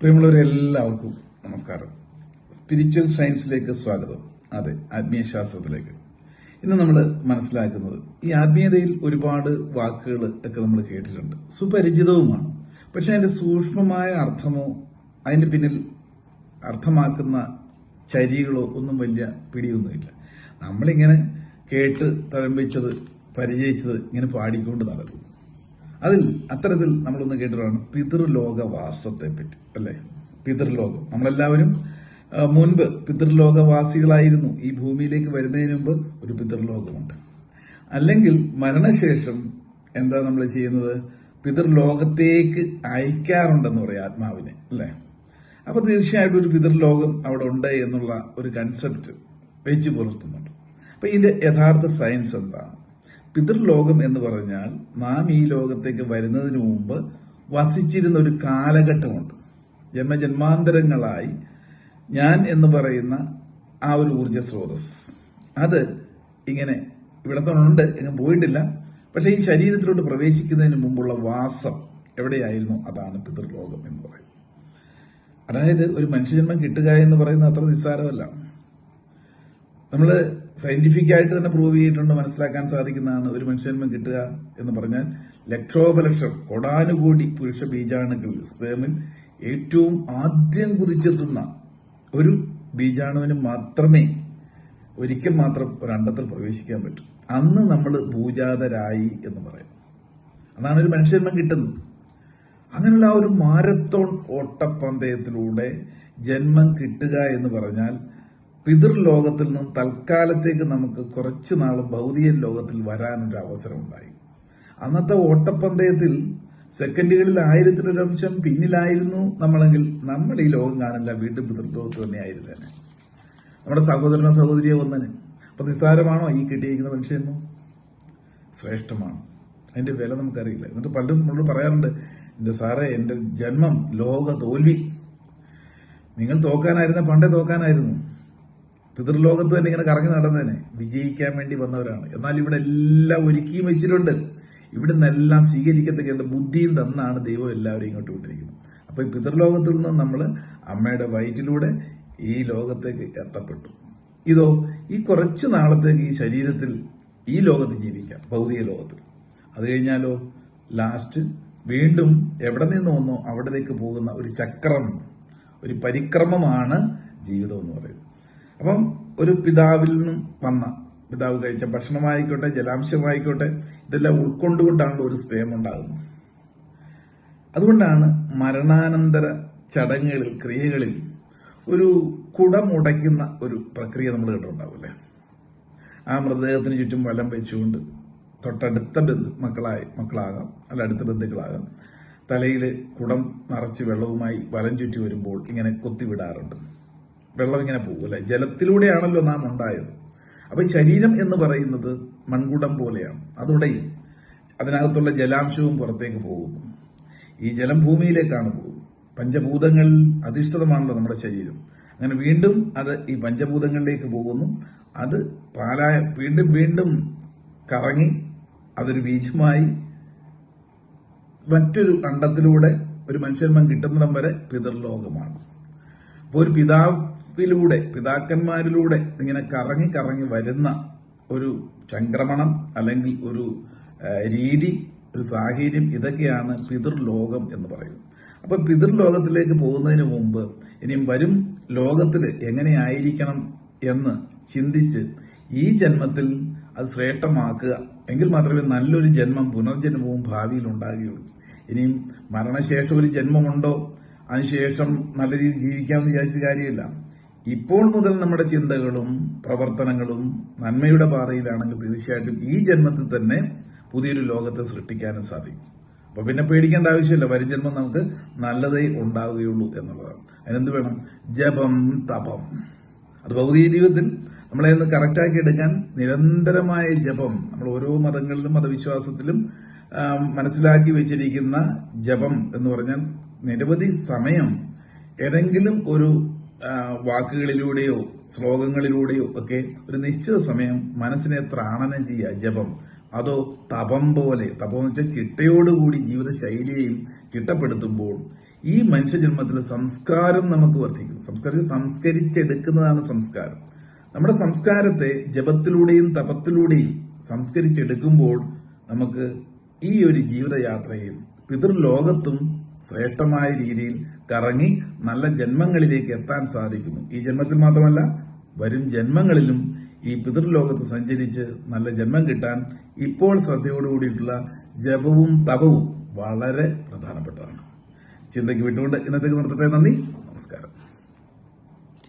പ്രിയമുള്ളവരെല്ലാവർക്കും നമസ്കാരം. സ്പിരിച്വൽ സയൻസിലേക്ക് സ്വാഗതം. അതെ, ആത്മീയശാസ്ത്രത്തിലേക്ക്. ഇന്ന് നമ്മൾ മനസ്സിലാക്കുന്നത് ഈ ആത്മീയതയിൽ ഒരുപാട് വാക്കുകൾ ഒക്കെ നമ്മൾ കേട്ടിട്ടുണ്ട്, സുപരിചിതവുമാണ്. പക്ഷെ അതിന്റെ സൂക്ഷ്മമായ അർത്ഥമോ അതിന്റെ പിന്നിൽ അർത്ഥമാക്കുന്ന ചരികളോ ഒന്നും വലിയ പിടിയൊന്നുമില്ല. നമ്മളിങ്ങനെ കേട്ട് തഴമ്പിച്ചത് പരിചയിച്ചത് ഇങ്ങനെ പാടിക്കൊണ്ട് നടക്കും. അത്തരത്തിൽ നമ്മളൊന്ന് കേട്ടതാണ് പിതൃലോകവാസത്തെ പറ്റി, അല്ലെ? പിതൃലോകം, നമ്മളെല്ലാവരും മുൻപ് പിതൃലോകവാസികളായിരുന്നു. ഈ ഭൂമിയിലേക്ക് വരുന്നതിന് മുമ്പ് ഒരു പിതൃലോകമുണ്ട്. അല്ലെങ്കിൽ മരണശേഷം എന്താ നമ്മൾ ചെയ്യുന്നത്? പിതൃലോകത്തേക്ക് അയക്കാറുണ്ടെന്ന് പറയാം ആത്മാവിനെ, അല്ലെ? അപ്പൊ തീർച്ചയായിട്ടും ഒരു പിതൃലോകം അവിടെ ഉണ്ട് എന്നുള്ള ഒരു കൺസെപ്റ്റ് വെച്ച് പുലർത്തുന്നുണ്ട്. അപ്പൊ ഇതിന്റെ യഥാർത്ഥ സയൻസ് എന്താണ്? പിതൃലോകം എന്ന് പറഞ്ഞാൽ നാം ഈ ലോകത്തേക്ക് വരുന്നതിന് മുമ്പ് വസിച്ചിരുന്ന ഒരു കാലഘട്ടമുണ്ട്. ജന്മജന്മാന്തരങ്ങളായി ഞാൻ എന്ന് പറയുന്ന ആ ഒരു ഊർജ സ്രോതസ് അത് ഇങ്ങനെ ഇവിടെ ഉണ്ട്, എങ്ങും പോയിട്ടില്ല. പക്ഷെ ഈ ശരീരത്തിലോട്ട് പ്രവേശിക്കുന്നതിന് മുമ്പുള്ള വാസം എവിടെയായിരുന്നു? അതാണ് പിതൃലോകം എന്ന് പറയുന്നത്. അതായത് ഒരു മനുഷ്യജന്മം കിട്ടുക എന്ന് പറയുന്നത് അത്ര നിസ്സാരമല്ല. നമ്മൾ സയന്റിഫിക് ആയിട്ട് തന്നെ പ്രൂവ് ചെയ്തിട്ടുണ്ട്, മനസ്സിലാക്കാൻ സാധിക്കുന്നതാണ്. ഒരു മനുഷ്യജന്മം കിട്ടുക എന്ന് പറഞ്ഞാൽ ലക്ഷോപലക്ഷം കോടാനുകോടി പുരുഷ ബീജാണുക്കളിൽ സ്പേമിൽ ഏറ്റവും ആദ്യം കുതിച്ചെത്തുന്ന ഒരു ബീജാണുവിന് മാത്രമേ ഒരിക്കൽ മാത്രം ഒരു അണ്ടത്തിൽ പ്രവേശിക്കാൻ പറ്റൂ. അന്ന് നമ്മൾ ഭൂജാതരായി എന്ന് പറയും. അതാണ് ഒരു മനുഷ്യജന്മം കിട്ടുന്നത്. അങ്ങനെയുള്ള ആ ഒരു മാരത്തോൺ ഓട്ടപ്പന്തയത്തിലൂടെ ജന്മം കിട്ടുക എന്ന് പറഞ്ഞാൽ പിതൃലോകത്തിൽ നിന്നും തൽക്കാലത്തേക്ക് നമുക്ക് കുറച്ചു നാൾ ഭൗതിക ലോകത്തിൽ വരാനൊരു അവസരം ഉണ്ടായി. അന്നത്തെ ഓട്ടപ്പന്തയത്തിൽ സെക്കൻഡുകളിൽ 1000-1 അംശം പിന്നിലായിരുന്നു നമ്മളെങ്കിൽ നമ്മൾ ഈ ലോകം കാണില്ല, വീണ്ടും പിതൃലോകത്ത് തന്നെയായിരുന്നേനെ. നമ്മുടെ സഹോദരനോ സഹോദരിയോ വന്നന്. അപ്പൊ നിസ്സാരമാണോ ഈ കിട്ടിയിരിക്കുന്ന മനുഷ്യനോ? ശ്രേഷ്ഠമാണ്. അതിന്റെ വില നമുക്കറിയില്ല. എന്നിട്ട് പലരും നമ്മളോട് പറയാറുണ്ട്, എന്റെ സാറേ, എന്റെ ജന്മം ലോക തോൽവി. നിങ്ങൾ തോക്കാനായിരുന്ന പണ്ടേ തോക്കാനായിരുന്നു. പിതൃലോകത്ത് തന്നെ ഇങ്ങനെ കറങ്ങി നടന്നതിനെ വിജയിക്കാൻ വേണ്ടി വന്നവരാണ്. എന്നാൽ ഇവിടെ എല്ലാം ഒരുക്കിയും വെച്ചിട്ടുണ്ട്. ഇവിടെ നിന്നെല്ലാം സ്വീകരിക്കത്തക്ക ബുദ്ധിയും തന്നാണ് ദൈവം എല്ലാവരെയും ഇങ്ങോട്ട് വിട്ടിരിക്കുന്നത്. അപ്പൊ ഈ പിതൃലോകത്തിൽ നിന്ന് നമ്മൾ അമ്മയുടെ വയറ്റിലൂടെ ഈ ലോകത്തേക്ക് എത്തപ്പെട്ടു. ഇതോ ഈ കുറച്ചു നാളത്തേക്ക് ഈ ശരീരത്തിൽ ഈ ലോകത്ത് ജീവിക്കാം, ഭൗതിക ലോകത്തിൽ. അത് കഴിഞ്ഞാലോ ലാസ്റ്റ് വീണ്ടും എവിടെ നിന്ന് വന്നോ അവിടത്തേക്ക് പോകുന്ന ഒരു ചക്രം, ഒരു പരിക്രമമാണ് ജീവിതം എന്ന് പറയുന്നത്. അപ്പം ഒരു പിതാവിൽ നിന്നും വന്ന, പിതാവ് കഴിച്ച ഭക്ഷണമായിക്കോട്ടെ, ജലാംശമായിക്കോട്ടെ, ഇതെല്ലാം ഉൾക്കൊണ്ടുകൊണ്ടാണ് ഒരു സ്പേം ഉണ്ടാകുന്നത്. അതുകൊണ്ടാണ് മരണാനന്തര ചടങ്ങുകളിൽ, ക്രിയകളിൽ ഒരു കുടമുടയ്ക്കുന്ന ഒരു പ്രക്രിയ നമ്മൾ കേട്ടിട്ടുണ്ടാവില്ലേ? ആ മൃതദേഹത്തിന് ചുറ്റും വലം വെച്ചുകൊണ്ട് തൊട്ടടുത്ത മക്കളാകാം, അല്ല അടുത്ത ബന്ധുക്കളാകാം, തലയിൽ കുടം നിറച്ച് വെള്ളവുമായി വലം ചുറ്റി വരുമ്പോൾ ഇങ്ങനെ കൊത്തിവിടാറുണ്ട്. വെള്ളം ഇങ്ങനെ പോകും, അല്ലെ? ജലത്തിലൂടെയാണല്ലോ നാം ഉണ്ടായത്. അപ്പൊ ഈ ശരീരം എന്ന് പറയുന്നത് മൺകുടം പോലെയാണ്. അതുടയും അതിനകത്തുള്ള ജലാംശവും പുറത്തേക്ക് പോകുന്നു. ഈ ജലം ഭൂമിയിലേക്കാണ് പോകുന്നത്. പഞ്ചഭൂതങ്ങളിൽ അധിഷ്ഠിതമാണല്ലോ നമ്മുടെ ശരീരം. അങ്ങനെ വീണ്ടും അത് ഈ പഞ്ചഭൂതങ്ങളിലേക്ക് പോകുന്നു. അത് വീണ്ടും വീണ്ടും കറങ്ങി അതൊരു ബീജമായി മറ്റൊരു അണ്ടത്തിലൂടെ ഒരു മനുഷ്യന്മം കിട്ടുന്നിടം വരെ പിതൃലോകമാണ്. അപ്പോൾ ഒരു പിതാക്കന്മാരിലൂടെ ഇങ്ങനെ കറങ്ങി കറങ്ങി വരുന്ന ഒരു ചംക്രമണം, അല്ലെങ്കിൽ ഒരു രീതി, ഒരു സാഹചര്യം, ഇതൊക്കെയാണ് പിതൃലോകം എന്ന് പറയുന്നത്. അപ്പൊ പിതൃലോകത്തിലേക്ക് പോകുന്നതിന് മുമ്പ് ഇനിയും വരും ലോകത്തിൽ എങ്ങനെയായിരിക്കണം എന്ന് ചിന്തിച്ച് ഈ ജന്മത്തിൽ അത് ശ്രേഷ്ഠമാക്കുക. എങ്കിൽ മാത്രമേ നല്ലൊരു ജന്മം, പുനർജന്മവും ഭാവിയിൽ ഉണ്ടാകുകയുള്ളൂ. ഇനിയും മരണശേഷം ഒരു ജന്മമുണ്ടോ, അതിനുശേഷം നല്ല രീതിയിൽ ജീവിക്കാമെന്ന് വിചാരിച്ച കാര്യമില്ല. ഇപ്പോൾ മുതൽ നമ്മുടെ ചിന്തകളും പ്രവർത്തനങ്ങളും നന്മയുടെ പാതയിലാണെങ്കിൽ തീർച്ചയായിട്ടും ഈ ജന്മത്തിൽ തന്നെ പുതിയൊരു ലോകത്തെ സൃഷ്ടിക്കാനും സാധിക്കും. അപ്പൊ പിന്നെ പേടിക്കേണ്ട ആവശ്യമില്ല. വരും ജന്മം നമുക്ക് നല്ലതേ ഉണ്ടാവുകയുള്ളൂ എന്നുള്ളതാണ്. അതിനെന്ത് വേണം? ജപം, തപം. അത് ഭൗതിക ജീവിതത്തിൽ നമ്മളെ ഒന്ന് കറക്റ്റാക്കി എടുക്കാൻ നിരന്തരമായ ജപം, നമ്മൾ ഓരോ മതങ്ങളിലും മതവിശ്വാസത്തിലും മനസ്സിലാക്കി വെച്ചിരിക്കുന്ന ജപം എന്ന് പറഞ്ഞാൽ നിരവധി സമയം ഏതെങ്കിലും ഒരു വാക്കുകളിലൂടെയോ ശ്ലോകങ്ങളിലൂടെയോ ഒക്കെ ഒരു നിശ്ചിത സമയം മനസ്സിനെ ത്രാണനം ചെയ്യുക. ജപം അതോ തപം പോലെ, തപം എന്ന് വെച്ചാൽ ചിട്ടയോടുകൂടി ജീവിതശൈലിയെയും ചിട്ടപ്പെടുത്തുമ്പോൾ ഈ മനുഷ്യജന്മത്തിൽ സംസ്കാരം നമുക്ക് വർദ്ധിക്കും. സംസ്കരിച്ചെടുക്കുന്നതാണ് സംസ്കാരം. നമ്മുടെ സംസ്കാരത്തെ ജപത്തിലൂടെയും തപത്തിലൂടെയും സംസ്കരിച്ചെടുക്കുമ്പോൾ നമുക്ക് ഈ ഒരു ജീവിതയാത്രയിൽ പിതൃലോകത്തും ശ്രേഷ്ഠമായ രീതിയിൽ കറങ്ങി നല്ല ജന്മങ്ങളിലേക്ക് എത്താൻ സാധിക്കുന്നു. ഈ ജന്മത്തിൽ മാത്രമല്ല, വരും ജന്മങ്ങളിലും ഈ പിതൃലോകത്ത് സഞ്ചരിച്ച് നല്ല ജന്മം കിട്ടാൻ ഇപ്പോൾ ശ്രദ്ധയോടുകൂടിയിട്ടുള്ള ജപവും തപവും വളരെ പ്രധാനപ്പെട്ടതാണ്. ചിന്തയ്ക്ക് വിട്ടുകൊണ്ട് ഇന്നത്തേക്ക് നിർത്തട്ടെ. നന്ദി, നമസ്കാരം.